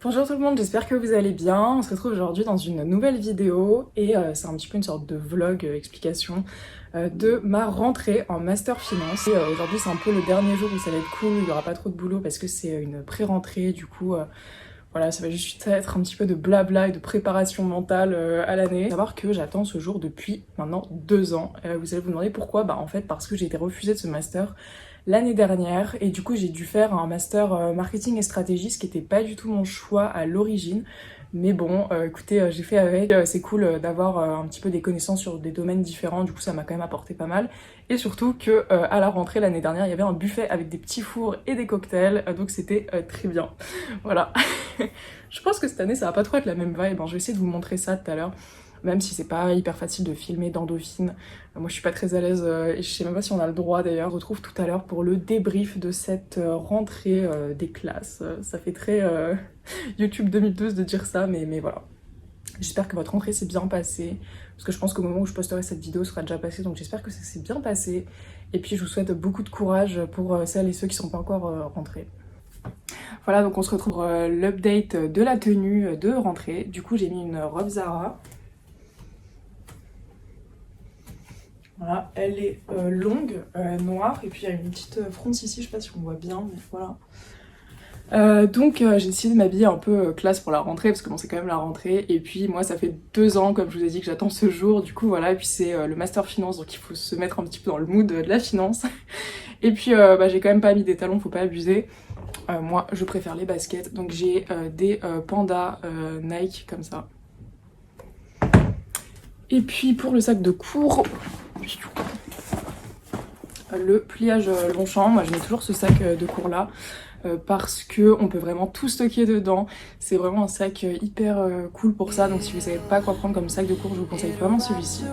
Bonjour tout le monde, j'espère que vous allez bien. On se retrouve aujourd'hui dans une nouvelle vidéo et c'est un petit peu une sorte de vlog explication de ma rentrée en master finance. Aujourd'hui c'est un peu le dernier jour où ça va être cool, il n'y aura pas trop de boulot parce que c'est une pré-rentrée, du coup voilà, ça va juste être un petit peu de blabla et de préparation mentale à l'année. Savoir que j'attends ce jour depuis maintenant 2 ans. Vous allez vous demander pourquoi? Bah en fait parce que j'ai été refusée de ce master l'année dernière et du coup j'ai dû faire un master marketing et stratégie, ce qui n'était pas du tout mon choix à l'origine. Mais bon, écoutez, j'ai fait avec. C'est cool d'avoir un petit peu des connaissances sur des domaines différents, du coup ça m'a quand même apporté pas mal. Et surtout que à la rentrée l'année dernière, il y avait un buffet avec des petits fours et des cocktails, donc c'était très bien. Voilà. Je pense que cette année ça va pas trop être la même vibe, hein. Je vais essayer de vous montrer ça tout à l'heure. Même si c'est pas hyper facile de filmer dans Dauphine. Moi je suis pas très à l'aise et je sais même pas si on a le droit d'ailleurs. On se retrouve tout à l'heure pour le débrief de cette rentrée des classes. Ça fait très YouTube 2012 de dire ça, mais voilà. J'espère que votre rentrée s'est bien passée. Parce que je pense qu'au moment où je posterai cette vidéo, ça sera déjà passé. Donc j'espère que ça s'est bien passé. Et puis je vous souhaite beaucoup de courage pour celles et ceux qui sont pas encore rentrés. Voilà, donc on se retrouve pour l'update de la tenue de rentrée. Du coup j'ai mis une robe Zara. Voilà, elle est longue, noire, et puis il y a une petite fronce ici, je sais pas si on voit bien, mais voilà. Donc j'ai décidé de m'habiller un peu classe pour la rentrée, parce que bon c'est quand même la rentrée, et puis moi ça fait 2 ans, comme je vous ai dit, que j'attends ce jour, du coup voilà, et puis c'est le master finance, donc il faut se mettre un petit peu dans le mood de la finance. Et puis bah, j'ai quand même pas mis des talons, faut pas abuser. Moi je préfère les baskets, donc j'ai des pandas Nike comme ça. Et puis pour le sac de cours, le pliage Longchamp, moi je mets toujours ce sac de cours là parce que on peut vraiment tout stocker dedans. C'est vraiment un sac hyper cool pour ça, donc si vous savez pas quoi prendre comme sac de cours, je vous conseille vraiment celui-ci.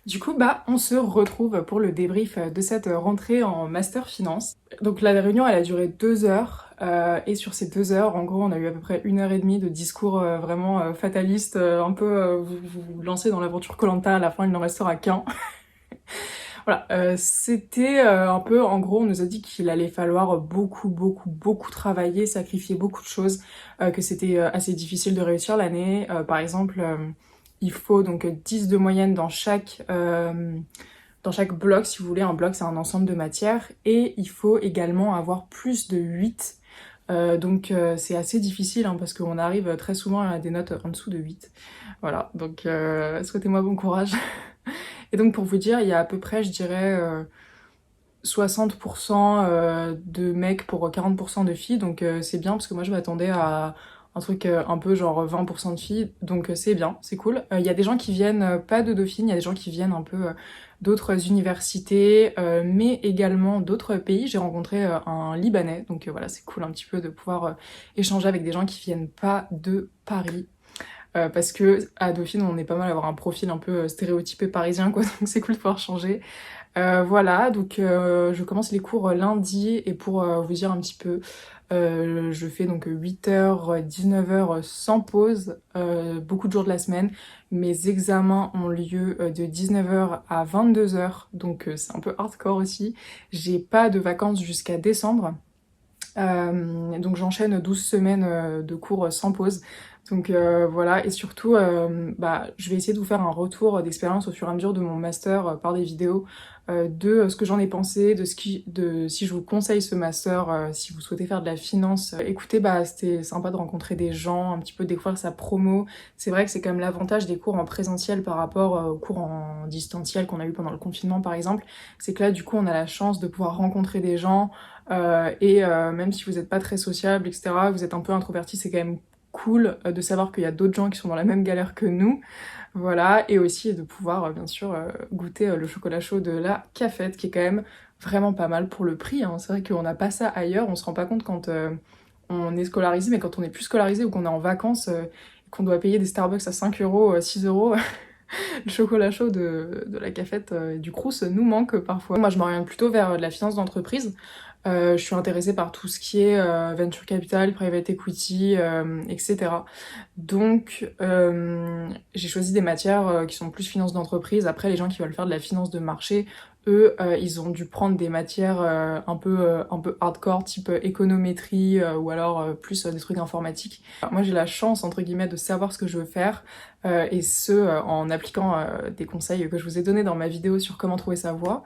Du coup, bah, on se retrouve pour le débrief de cette rentrée en master finance. Donc la réunion, elle a duré 2 heures. Et sur ces 2 heures, en gros, on a eu à peu près 1 heure et demie de discours vraiment fataliste, un peu vous lancez dans l'aventure koh à la fin, il n'en restera qu'un. Voilà, c'était un peu, en gros, on nous a dit qu'il allait falloir beaucoup travailler, sacrifier beaucoup de choses, que c'était assez difficile de réussir l'année. Par exemple, il faut donc 10 de moyenne dans chaque bloc, si vous voulez. Un bloc, c'est un ensemble de matières. Et il faut également avoir plus de 8. Donc c'est assez difficile hein, parce qu'on arrive très souvent à des notes en dessous de 8. Voilà, donc souhaitez-moi bon courage. Et donc pour vous dire, il y a à peu près, je dirais, 60% de mecs pour 40% de filles, donc c'est bien parce que moi je m'attendais à un truc un peu genre 20% de filles, donc c'est bien, c'est cool. Il y a des gens qui viennent pas de Dauphine, il y a des gens qui viennent un peu d'autres universités, mais également d'autres pays. J'ai rencontré un Libanais, donc voilà, c'est cool un petit peu de pouvoir échanger avec des gens qui viennent pas de Paris. Parce que à Dauphine, on est pas mal à avoir un profil un peu stéréotypé parisien, quoi, donc c'est cool de pouvoir changer. Voilà, donc je commence les cours lundi, et pour vous dire un petit peu, je fais donc 8h, 19h sans pause, beaucoup de jours de la semaine. Mes examens ont lieu de 19h à 22h, donc c'est un peu hardcore aussi. J'ai pas de vacances jusqu'à décembre. Donc j'enchaîne 12 semaines de cours sans pause. Donc voilà, et surtout, bah, je vais essayer de vous faire un retour d'expérience au fur et à mesure de mon master par des vidéos de ce que j'en ai pensé, de si je vous conseille ce master, si vous souhaitez faire de la finance. Écoutez, bah c'était sympa de rencontrer des gens, un petit peu découvrir sa promo. C'est vrai que c'est quand même l'avantage des cours en présentiel par rapport aux cours en distanciel qu'on a eu pendant le confinement par exemple, c'est que là du coup on a la chance de pouvoir rencontrer des gens même si vous n'êtes pas très sociable, etc., vous êtes un peu introverti, c'est quand même cool de savoir qu'il y a d'autres gens qui sont dans la même galère que nous. Voilà, et aussi de pouvoir bien sûr goûter le chocolat chaud de la Cafette qui est quand même vraiment pas mal pour le prix, hein. C'est vrai qu'on n'a pas ça ailleurs, on se rend pas compte quand on est scolarisé, mais quand on est plus scolarisé ou qu'on est en vacances et qu'on doit payer des Starbucks à 5 euros, 6 euros, le chocolat chaud de la Cafette et du Crous nous manque parfois. Moi je m'oriente plutôt vers de la finance d'entreprise. Je suis intéressée par tout ce qui est venture capital, private equity, etc. Donc j'ai choisi des matières qui sont plus finance d'entreprise. Après les gens qui veulent faire de la finance de marché, eux ils ont dû prendre des matières un peu hardcore type économétrie ou alors plus des trucs informatiques. Moi j'ai la chance entre guillemets de savoir ce que je veux faire et ce en appliquant des conseils que je vous ai donnés dans ma vidéo sur comment trouver sa voie.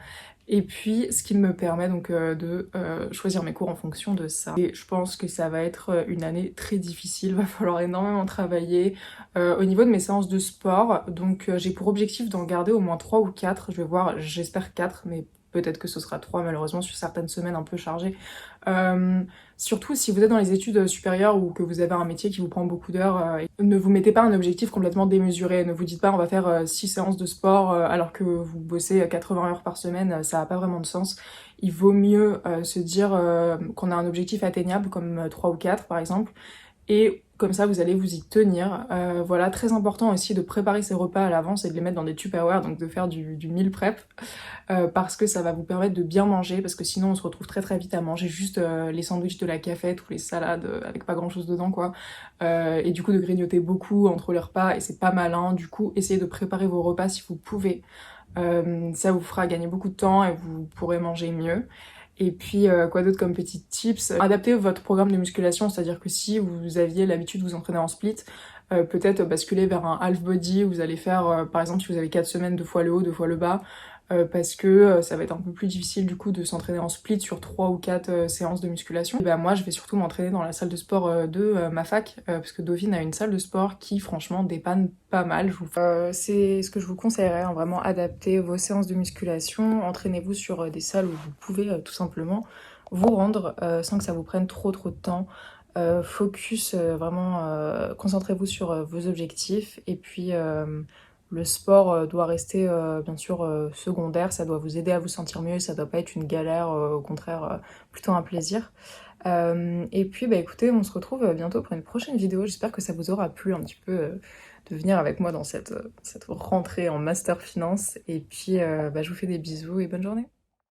Et puis, ce qui me permet donc de choisir mes cours en fonction de ça. Et je pense que ça va être une année très difficile, va falloir énormément travailler au niveau de mes séances de sport. Donc j'ai pour objectif d'en garder au moins 3 ou 4, je vais voir, j'espère 4, mais peut-être que ce sera 3 malheureusement sur certaines semaines un peu chargées. Surtout si vous êtes dans les études supérieures ou que vous avez un métier qui vous prend beaucoup d'heures, ne vous mettez pas un objectif complètement démesuré, ne vous dites pas on va faire 6 séances de sport alors que vous bossez 80 heures par semaine, ça n'a pas vraiment de sens. Il vaut mieux se dire qu'on a un objectif atteignable comme 3 ou 4 par exemple, et comme ça vous allez vous y tenir. Voilà, très important aussi de préparer ses repas à l'avance et de les mettre dans des Tupperware, donc de faire du meal prep, parce que ça va vous permettre de bien manger, parce que sinon on se retrouve très très vite à manger juste les sandwichs de la Cafette ou les salades avec pas grand chose dedans quoi, et du coup de grignoter beaucoup entre les repas, et c'est pas malin. Du coup essayez de préparer vos repas si vous pouvez, ça vous fera gagner beaucoup de temps et vous pourrez manger mieux. Et puis quoi d'autre comme petits tips? Adaptez votre programme de musculation, c'est-à-dire que si vous aviez l'habitude de vous entraîner en split, peut-être basculer vers un half body où vous allez faire, par exemple si vous avez 4 semaines, 2 fois le haut, 2 fois le bas, parce que ça va être un peu plus difficile du coup de s'entraîner en split sur 3 ou 4 séances de musculation. Et bah moi je vais surtout m'entraîner dans la salle de sport de ma fac, parce que Dauphine a une salle de sport qui franchement dépanne pas mal. C'est ce que je vous conseillerais, hein, vraiment adapter vos séances de musculation, entraînez-vous sur des salles où vous pouvez tout simplement vous rendre sans que ça vous prenne trop de temps. Focus, vraiment, concentrez-vous sur vos objectifs, et puis le sport doit rester bien sûr secondaire, ça doit vous aider à vous sentir mieux, ça doit pas être une galère, au contraire plutôt un plaisir. Et puis bah écoutez, on se retrouve bientôt pour une prochaine vidéo, j'espère que ça vous aura plu un petit peu de venir avec moi dans cette rentrée en master finance, et puis bah, je vous fais des bisous et bonne journée.